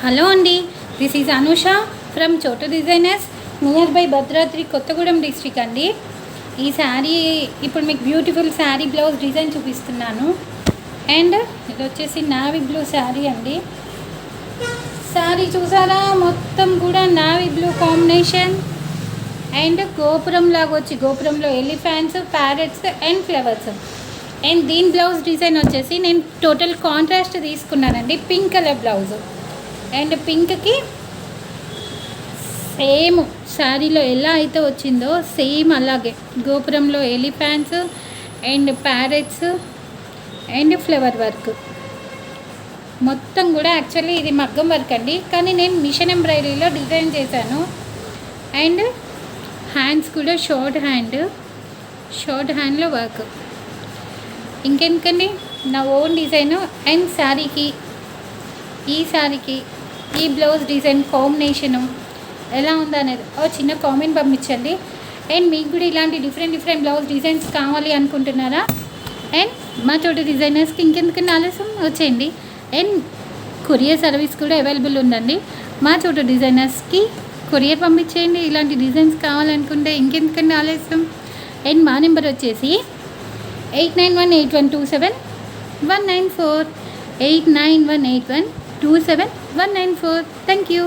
Hello అండి, this is Anusha from చోట designers near by Bhadradri Kothagudem district అండి. ఈ శారీ ఇప్పుడు మీకు బ్యూటిఫుల్ శారీ బ్లౌజ్ డిజైన్ చూపిస్తున్నాను. అండ్ ఇది వచ్చేసి నావీ బ్లూ శారీ అండి. శారీ చూసారా, మొత్తం కూడా నావీ బ్లూ కాంబినేషన్ అండ్ గోపురం లాగా వచ్చి గోపురంలో elephants, parrots and flowers. And దీని బ్లౌజ్ డిజైన్ వచ్చేసి నేను టోటల్ కాంట్రాస్ట్ తీసుకున్నానండి, పింక్ కలర్ బ్లౌజ్. అండ్ పింక్కి సేమ్ శారీలో ఎలా అయితే వచ్చిందో సేమ్ అలాగే గోపురంలో elephants and parrots and flower work మొత్తం కూడా. యాక్చువల్లీ ఇది మగ్గం వర్క్ అండి, కానీ నేను మిషన్ ఎంబ్రాయిడరీలో డిజైన్ చేశాను. అండ్ హ్యాండ్స్ కూడా షార్ట్ హ్యాండ్లో వర్క్. ఇంకెందుకండి, నా ఓన్ డిజైను. అండ్ శారీకి ఈ బ్లౌజ్ డిజైన్ కాంబినేషను ఎలా ఉందనేది ఓ చిన్న కామెంట్ పంపించండి. అండ్ మీకు కూడా ఇలాంటి డిఫరెంట్ బ్లౌజ్ డిజైన్స్ కావాలి అనుకుంటున్నారా? అండ్ మా చోట డిజైనర్స్కి ఇంకెందుకన్నా ఆలస్యం వచ్చేయండి. అండ్ కొరియర్ సర్వీస్ కూడా అవైలబుల్ ఉందండి. మా చోట డిజైనర్స్కి కొరియర్ పంపించేయండి. ఇలాంటి డిజైన్స్ కావాలనుకుంటే ఇంకెందుకన్నా ఆలస్యం. అండ్ మా నెంబర్ వచ్చేసి 8918127194 8918127194. Thank you.